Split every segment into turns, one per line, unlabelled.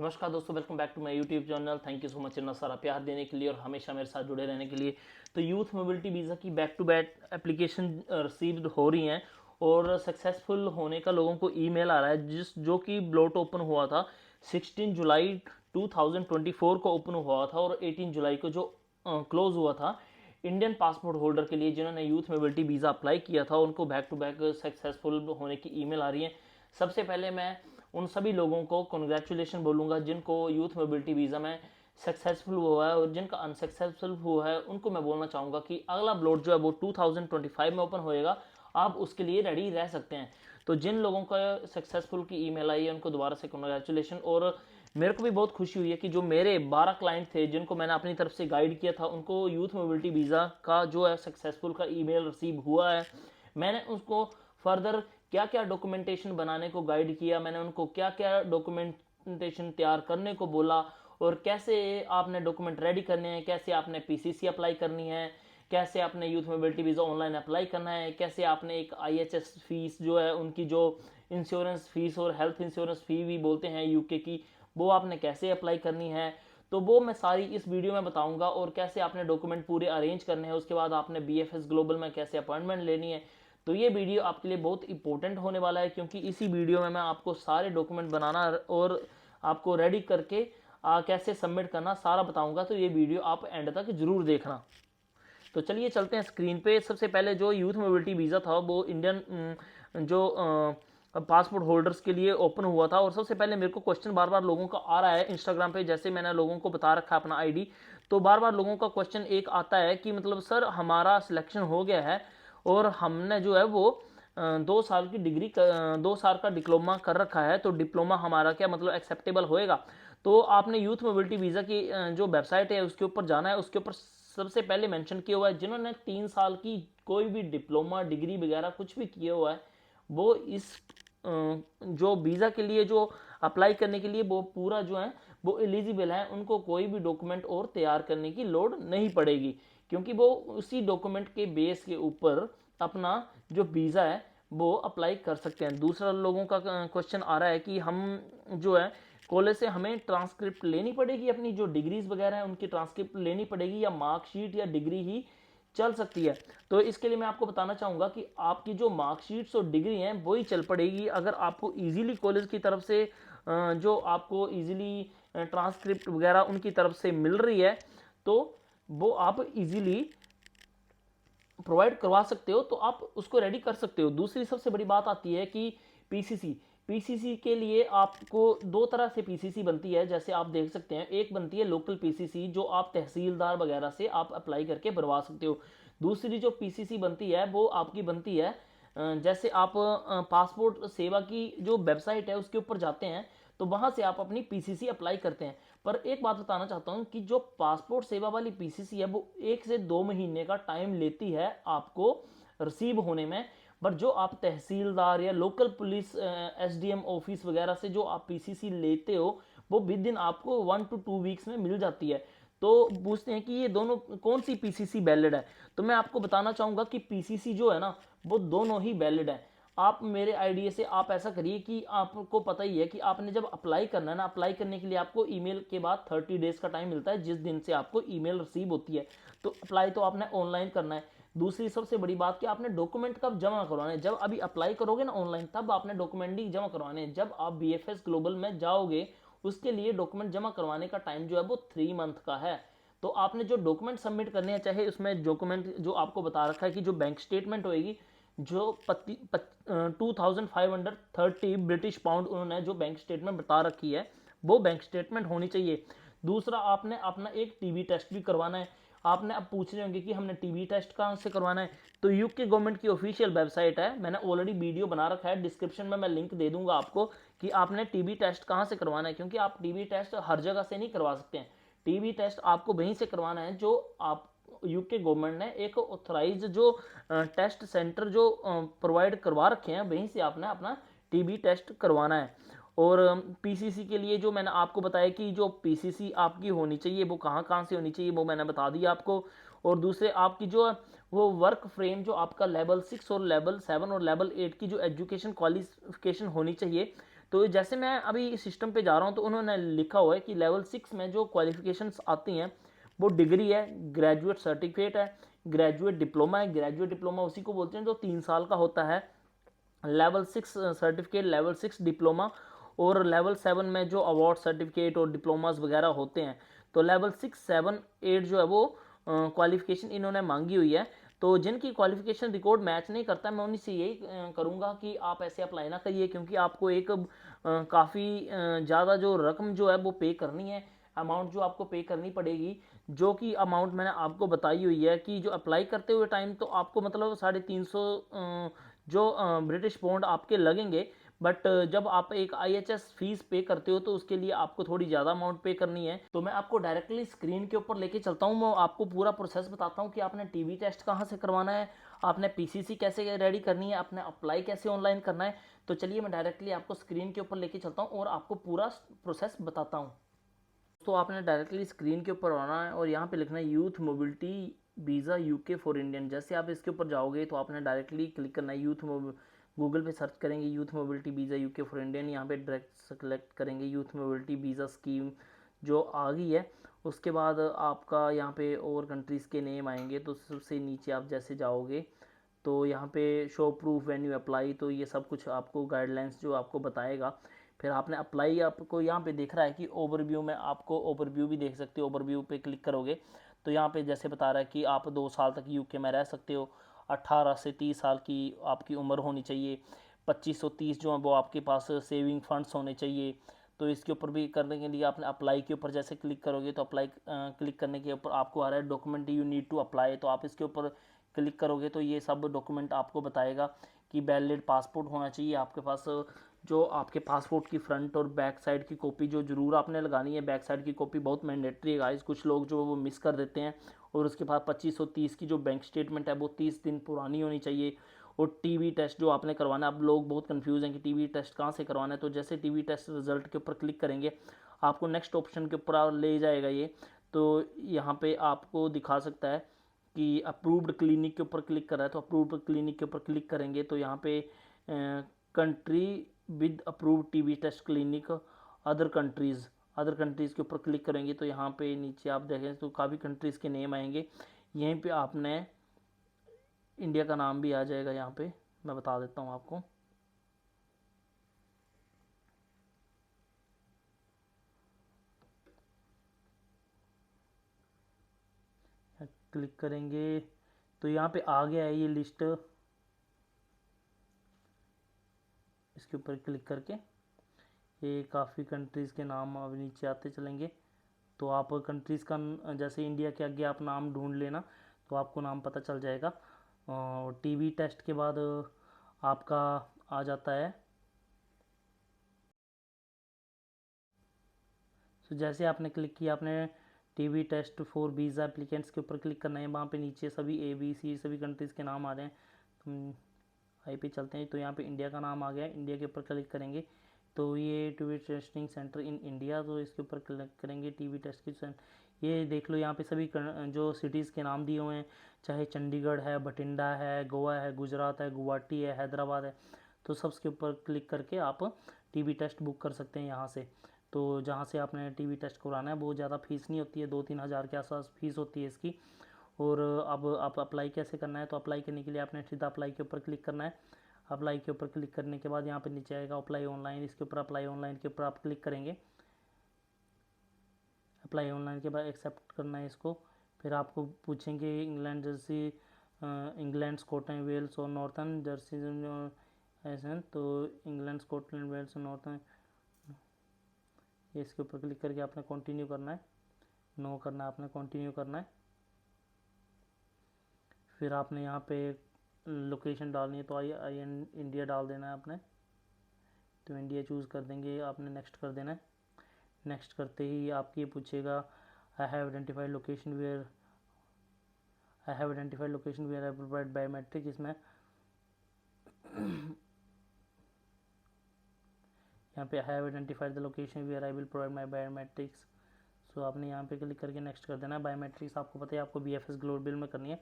नमस्कार दोस्तों, welcome back to my YouTube channel. Thank you so much इतना सारा प्यार देने के लिए और हमेशा मेरे साथ जुड़े रहने के लिए। तो यूथ मोबिलिटी वीज़ा की back to back application received हो रही हैं और सक्सेसफुल होने का लोगों को ईमेल आ रहा है, जो कि ब्लॉट ओपन हुआ था 16 जुलाई 2024 को ओपन हुआ था और 18 जुलाई को जो क्लोज हुआ था। इंडियन पासपोर्ट होल्डर के लिए जिन्होंने यूथ मोबिलिटी वीज़ा अप्लाई किया था उनको बैक टू बैक सक्सेसफुल होने की ईमेल आ रही है। सबसे पहले मैं उन सभी लोगों को कॉन्ग्रेचुलेशन बोलूँगा जिनको यूथ मोबिलिटी वीज़ा में सक्सेसफुल हुआ है, और जिनका अनसक्सेसफुल हुआ है उनको मैं बोलना चाहूँगा कि अगला ब्लॉट जो है वो 2025 में ओपन होएगा, आप उसके लिए रेडी रह सकते हैं। तो जिन लोगों का सक्सेसफुल की ईमेल आई है उनको दोबारा से कॉन्ग्रेचुलेशन। और मेरे को भी बहुत खुशी हुई है कि जो मेरे 12 क्लाइंट थे जिनको मैंने अपनी तरफ से गाइड किया था उनको यूथ मोबिलिटी वीज़ा का जो है सक्सेसफुल का ईमेल रिसीव हुआ है। मैंने उसको फर्दर क्या क्या डॉक्यूमेंटेशन बनाने को गाइड किया, मैंने उनको क्या क्या डॉक्यूमेंटेशन तैयार करने को बोला और कैसे आपने डॉक्यूमेंट रेडी करने हैं, कैसे आपने पीसीसी अप्लाई करनी है, कैसे आपने youth mobility visa online apply करना है, कैसे आपने एक आईएचएस फीस जो है उनकी जो इंश्योरेंस फीस और हेल्थ इंश्योरेंस फी भी बोलते हैं यूके की, वो आपने कैसे अप्लाई करनी है। तो वो मैं सारी इस वीडियो में बताऊंगा, और कैसे आपने डॉक्यूमेंट पूरे अरेंज करने हैं, उसके बाद आपने बीएफएस ग्लोबल में कैसे अपॉइंटमेंट लेनी है। तो ये वीडियो आपके लिए बहुत इंपॉर्टेंट होने वाला है, क्योंकि इसी वीडियो में मैं आपको सारे डॉक्यूमेंट बनाना और आपको रेडी करके कैसे सबमिट करना सारा बताऊंगा। तो ये वीडियो आप एंड तक जरूर देखना। तो चलिए चलते हैं स्क्रीन पे। सबसे पहले जो यूथ मोबिलिटी वीज़ा था वो इंडियन जो पासपोर्ट होल्डर्स के लिए ओपन हुआ था। और सबसे पहले मेरे को क्वेश्चन बार बार लोगों का आ रहा है इंस्टाग्राम पे, जैसे मैंने लोगों को बता रखा है अपना आईडी, तो बार बार लोगों का क्वेश्चन एक आता है कि मतलब सर हमारा सिलेक्शन हो गया है और हमने जो है वो 2 साल की डिग्री 2 साल का डिप्लोमा कर रखा है, तो डिप्लोमा हमारा क्या मतलब एक्सेप्टेबल होएगा। तो आपने यूथ मोबिलिटी वीज़ा की जो वेबसाइट है उसके ऊपर जाना है। उसके ऊपर सबसे पहले मेंशन किया हुआ है जिन्होंने 3 साल की कोई भी डिप्लोमा डिग्री वगैरह कुछ भी किया हुआ है वो इस जो वीज़ा के लिए जो अप्लाई करने के लिए वो पूरा जो है वो एलिजिबल है। उनको कोई भी डॉक्यूमेंट और तैयार करने की लोड नहीं पड़ेगी, क्योंकि वो उसी डॉक्यूमेंट के बेस के ऊपर अपना जो वीज़ा है वो अप्लाई कर सकते हैं। दूसरा लोगों का क्वेश्चन आ रहा है कि हम जो है कॉलेज से हमें ट्रांसक्रिप्ट लेनी पड़ेगी, अपनी जो डिग्रीज वगैरह है उनकी ट्रांसक्रिप्ट लेनी पड़ेगी, या मार्कशीट या डिग्री ही चल सकती है। तो इसके लिए मैं आपको बताना चाहूँगा कि आपकी जो मार्कशीट्स और डिग्री हैं वही चल पड़ेगी। अगर आपको इजीली कॉलेज की तरफ से जो आपको इजीली ट्रांसक्रिप्ट वगैरह उनकी तरफ से मिल रही है तो वो आप इजीली प्रोवाइड करवा सकते हो, तो आप उसको रेडी कर सकते हो। दूसरी सबसे बड़ी बात आती है कि पीसीसी पीसीसी के लिए आपको 2 तरह से पीसीसी बनती है, जैसे आप देख सकते हैं। एक बनती है लोकल पीसीसी जो आप तहसीलदार वगैरह से आप अप्लाई करके बनवा सकते हो। दूसरी जो पीसीसी बनती है वो आपकी बनती है जैसे आप पासपोर्ट सेवा की जो वेबसाइट है उसके ऊपर जाते हैं तो वहां से आप अपनी पीसीसी अप्लाई करते हैं। पर एक बात बताना चाहता हूं कि जो पासपोर्ट सेवा वाली पीसीसी है वो 1 से 2 महीने का टाइम लेती है आपको रिसीव होने में। बट जो आप तहसीलदार या लोकल पुलिस एसडीएम ऑफिस वगैरह से जो आप पीसीसी लेते हो वो विद दिन आपको 1 to 2 वीक्स में मिल जाती है। तो पूछते हैं कि ये दोनों कौन सी पीसीसी वैलिड है, तो मैं आपको बताना चाहूंगा कि पीसीसी जो है ना वो दोनों ही वैलिड है। आप मेरे आइडिया से आप ऐसा करिए कि आपको पता ही है कि आपने जब अप्लाई करना है ना, अप्लाई करने के लिए आपको ईमेल के बाद 30 डेज का टाइम मिलता है जिस दिन से आपको ईमेल रिसीव होती है। तो अप्लाई तो आपने ऑनलाइन करना है। दूसरी सबसे बड़ी बात कि आपने डॉक्यूमेंट कब जमा करवाने हैं, जब अभी अप्लाई करोगे ना ऑनलाइन तब आपने डॉक्यूमेंट ही जमा करवाने हैं। जब आप बीएफएस ग्लोबल में जाओगे उसके लिए डॉक्यूमेंट जमा करवाने का टाइम जो है वो 3 मंथ का है। तो आपने जो डॉक्यूमेंट सबमिट करने हैं, चाहे उसमें डॉक्यूमेंट जो आपको बता रखा है कि जो बैंक स्टेटमेंट होएगी जो 2530 ब्रिटिश पाउंड उन्होंने जो बैंक स्टेटमेंट बता रखी है वो बैंक स्टेटमेंट होनी चाहिए। दूसरा आपने अपना एक टीबी टेस्ट भी करवाना है। आपने अब पूछ रहे होंगे कि हमने टीबी टेस्ट कहाँ से करवाना है, तो यूके गवर्नमेंट की ऑफिशियल वेबसाइट है, मैंने ऑलरेडी वीडियो बना रखा है, डिस्क्रिप्शन में मैं लिंक दे दूंगा आपको कि आपने टीबी टेस्ट कहाँ से करवाना है। क्योंकि आप टीबी टेस्ट हर जगह से नहीं करवा सकते हैं, टीबी टेस्ट आपको वहीं से करवाना है जो आप यूके गवर्नमेंट ने एक ऑथराइज जो टेस्ट सेंटर जो प्रोवाइड करवा रखे हैं वहीं से आपने अपना टीबी टेस्ट करवाना है। और पीसीसी के लिए जो मैंने आपको बताया कि जो पीसीसी आपकी होनी चाहिए वो कहाँ कहाँ से होनी चाहिए वो मैंने बता दिया आपको। और दूसरे आपकी जो वो वर्क फ्रेम जो आपका लेवल 6 और लेवल 7 और लेवल 8 की जो एजुकेशन क्वालिफिकेशन होनी चाहिए, तो जैसे मैं अभी इस सिस्टम पे जा रहा हूँ तो उन्होंने लिखा हुआ है कि लेवल 6 में जो क्वालिफिकेशंस आती हैं वो डिग्री है, ग्रेजुएट सर्टिफिकेट है, ग्रेजुएट डिप्लोमा है। ग्रेजुएट डिप्लोमा उसी को बोलते हैं जो 3 साल का होता है। लेवल 6 सर्टिफिकेट, लेवल 6 डिप्लोमा, और लेवल 7 में जो अवार्ड सर्टिफिकेट और डिप्लोमास वगैरह होते हैं। तो लेवल 6, 7, 8 जो है वो क्वालिफिकेशन इन्होंने मांगी हुई है। तो जिनकी क्वालिफिकेशन रिकॉर्ड मैच नहीं करता, मैं उन्हीं से यही करूँगा कि आप ऐसे अप्लाई ना करिए, क्योंकि आपको एक काफ़ी ज़्यादा जो रकम जो है वो पे करनी है, अमाउंट जो आपको पे करनी पड़ेगी, जो कि अमाउंट मैंने आपको बताई हुई है कि जो अप्लाई करते हुए टाइम तो आपको मतलब 350 जो ब्रिटिश पाउंड आपके लगेंगे। बट जब आप एक IHS फीस पे करते हो तो उसके लिए आपको थोड़ी ज़्यादा अमाउंट पे करनी है। तो मैं आपको डायरेक्टली स्क्रीन के ऊपर लेके चलता हूँ, मैं आपको पूरा प्रोसेस बताता हूँ कि आपने टीवी टेस्ट कहाँ से करवाना है, आपने PCC कैसे रेडी करनी है, आपने अप्लाई कैसे ऑनलाइन करना है। तो चलिए मैं डायरेक्टली आपको स्क्रीन के ऊपर लेके चलता हूँ और आपको पूरा प्रोसेस बताता हूँ। तो आपने डायरेक्टली स्क्रीन के ऊपर आना है और यहाँ पे लिखना है youth mobility visa UK for Indian. जैसे आप इसके ऊपर जाओगे तो आपने डायरेक्टली क्लिक करना है गूगल पे सर्च करेंगे youth mobility visa UK for Indian. यहाँ पे डायरेक्ट सेलेक्ट करेंगे यूथ मोबिलिटी वीज़ा स्कीम जो आ गई है। उसके बाद आपका यहाँ पे और कंट्रीज़ के नेम आएंगे, तो सबसे नीचे आप जैसे जाओगे तो यहाँ पे show proof when you apply, तो ये सब कुछ आपको गाइडलाइंस जो आपको बताएगा। फिर आपने अप्लाई, आपको यहाँ पे दिख रहा है कि ओवरव्यू में, आपको ओवरव्यू भी देख सकते हो। ओवरव्यू पे क्लिक करोगे तो यहाँ पे जैसे बता रहा है कि आप 2 साल तक UK में रह सकते हो, 18 से 30 साल की आपकी उम्र होनी चाहिए, 2530 जो है वो आपके पास सेविंग फंड्स होने चाहिए। तो इसके ऊपर भी करने के लिए आपने अप्लाई के ऊपर जैसे क्लिक करोगे तो अप्लाई क्लिक करने के ऊपर आपको आ रहा है document you need to apply, तो आप इसके ऊपर क्लिक करोगे तो ये सब डॉक्यूमेंट आपको बताएगा कि वैलिड पासपोर्ट होना चाहिए आपके पास। जो आपके पासपोर्ट की फ्रंट और बैक साइड की कॉपी जो ज़रूर आपने लगानी है, बैक साइड की कॉपी बहुत मैंडेटरी है गाइस, कुछ लोग जो वो मिस कर देते हैं। और उसके बाद 2530 की जो बैंक स्टेटमेंट है वो 30 दिन पुरानी होनी चाहिए। और टीवी टेस्ट जो आपने करवाना है, अब लोग बहुत कंफ्यूज हैं कि टीवी टेस्ट कहाँ से करवाना है। तो जैसे टीवी टेस्ट रिजल्ट के ऊपर क्लिक करेंगे आपको नेक्स्ट ऑप्शन के ऊपर ले जाएगा ये। तो यहाँ पे आपको दिखा सकता है कि अप्रूव्ड क्लिनिक के ऊपर क्लिक कर रहा है, तो अप्रूव्ड क्लिनिक के ऊपर क्लिक करेंगे तो यहाँ पे country with approved TB test clinic, other countries के ऊपर क्लिक करेंगे तो यहाँ पे नीचे आप देखें तो काफ़ी कंट्रीज़ के नेम आएंगे। यहीं पे आपने इंडिया का नाम भी आ जाएगा, यहाँ पे मैं बता देता हूँ आपको। क्लिक करेंगे तो यहाँ पे आ गया है ये लिस्ट, इसके ऊपर क्लिक करके ये काफ़ी कंट्रीज़ के नाम अब नीचे आते चलेंगे। तो आप कंट्रीज़ का जैसे इंडिया के आगे आप नाम ढूंढ लेना तो आपको नाम पता चल जाएगा। और टीवी टेस्ट के बाद आपका आ जाता है, तो जैसे आपने क्लिक किया, आपने TV test for visa applicants के ऊपर क्लिक करना है। वहाँ पे नीचे सभी ABC सभी कंट्रीज़ के नाम आ रहे हैं। तो आई पे चलते हैं तो यहाँ पे इंडिया का नाम आ गया, इंडिया के ऊपर क्लिक करेंगे तो ये TV testing centre in India, तो इसके ऊपर क्लिक करेंगे टीवी टेस्ट की ये देख लो यहाँ पे सभी जो सिटीज़ के नाम दिए हुए हैं, चाहे चंडीगढ़ है, बठिंडा है, गोवा है, गुजरात है, गुवाहाटी है, हैदराबाद है। तो सबके ऊपर क्लिक करके आप टीवी टेस्ट बुक कर सकते हैं यहाँ से। तो जहाँ से आपने टीवी टेस्ट करवाना है बहुत ज़्यादा फीस नहीं होती है, 2-3 हज़ार के आसपास फीस होती है इसकी। और अब आप अप्लाई कैसे करना है, तो अप्लाई करने के लिए आपने सीधा अप्लाई के ऊपर क्लिक करना है। अप्लाई के ऊपर क्लिक करने के बाद यहाँ पे नीचे आएगा अप्लाई ऑनलाइन, इसके ऊपर अप्लाई ऑनलाइन के ऊपर आप क्लिक करेंगे। अप्लाई ऑनलाइन के बाद एक्सेप्ट करना है इसको। फिर आपको पूछेंगे England Jersey, England Scotland Wales और नॉर्थन जर्सी ऐसे, तो इंग्लैंड स्कॉटलैंड वेल्स और नॉर्थन, इसके ऊपर क्लिक करके आपने कंटिन्यू करना है, नो करना है, आपने कंटिन्यू करना है। फिर आपने यहाँ पे लोकेशन डालनी है तो आई इंडिया डाल देना है आपने, तो इंडिया चूज़ कर देंगे, आपने नेक्स्ट कर देना है। नेक्स्ट करते ही आपकी ये पूछेगा I have identified location where I provide biometric. इसमें यहाँ पे I have identified the location where I will provide my biometrics. So आपने यहाँ पे क्लिक करके नेक्स्ट कर देना है। बायोमेट्रिक्स आपको पता है आपको BFS ग्लोबल में करनी है।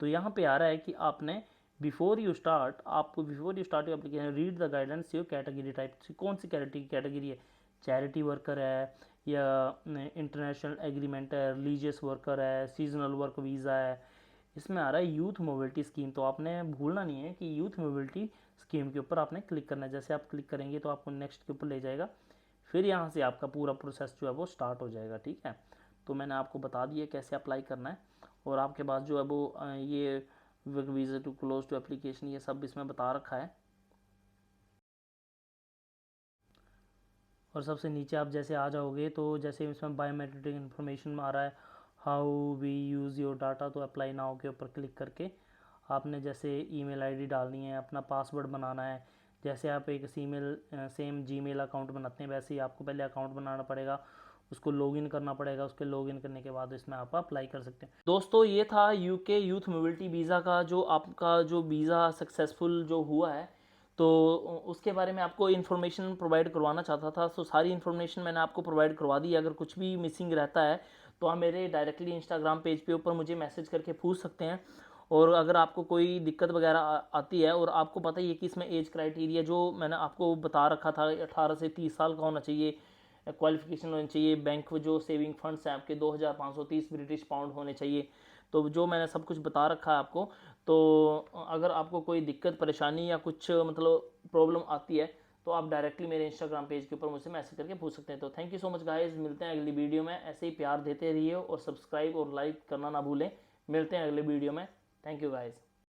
तो यहाँ पे आ रहा है कि आपने before you start your application read the guidance your category type, कौन सी कैटेगरी है, चैरिटी वर्कर है या इंटरनेशनल एग्रीमेंट है, रिलीजियस वर्कर है, सीजनल वर्क वीज़ा है, इसमें आ रहा है यूथ मोबिलिटी स्कीम। तो आपने भूलना नहीं है कि यूथ मोबिलिटी स्कीम के ऊपर आपने क्लिक करना है। जैसे आप क्लिक करेंगे तो आपको नेक्स्ट के ऊपर ले जाएगा, फिर यहाँ से आपका पूरा प्रोसेस जो है वो स्टार्ट हो जाएगा, ठीक है। तो मैंने आपको बता दिया कैसे अप्लाई करना है, और आपके पास जो है वो ये work visa to close to application ये सब इसमें बता रखा है। और सबसे नीचे आप जैसे आ जाओगे तो जैसे इसमें बायोमेट्रिक इन्फॉर्मेशन आ रहा है, how we use your data, तो अप्लाई नाउ के ऊपर क्लिक करके आपने जैसे ईमेल आईडी डालनी है, अपना पासवर्ड बनाना है। जैसे आप एक सेम जीमेल अकाउंट बनाते हैं वैसे ही आपको पहले अकाउंट बनाना पड़ेगा, उसको लॉगिन करना पड़ेगा, उसके लॉगिन करने के बाद इसमें आप अप्लाई कर सकते हैं। दोस्तों ये था यूके यूथ मोबिलिटी वीज़ा का जो आपका जो वीज़ा सक्सेसफुल जो हुआ है, तो उसके बारे में आपको इन्फॉर्मेशन प्रोवाइड करवाना चाहता था। तो सारी इन्फॉर्मेशन मैंने आपको प्रोवाइड करवा दी। अगर कुछ भी मिसिंग रहता है तो आप मेरे डायरेक्टली इंस्टाग्राम पेज पे ऊपर मुझे मैसेज करके पूछ सकते हैं। और अगर आपको कोई दिक्कत वगैरह आती है, और आपको पता ही है कि इसमें एज क्राइटेरिया जो मैंने आपको बता रखा था 18 से 30 साल का होना चाहिए, क्वालिफिकेशन होनी चाहिए, बैंक जो सेविंग फंड्स हैं आपके 2530 ब्रिटिश पाउंड होने चाहिए, तो जो मैंने सब कुछ बता रखा है आपको। तो अगर आपको कोई दिक्कत परेशानी या कुछ मतलब प्रॉब्लम आती है तो आप डायरेक्टली मेरे इंस्टाग्राम पेज के ऊपर मुझसे मैसेज करके पूछ सकते हैं। तो thank you so much guys, मिलते हैं अगली वीडियो में। ऐसे ही प्यार देते रहिए और सब्सक्राइब और लाइक करना ना भूलें। मिलते हैं अगले वीडियो में। Thank you guys.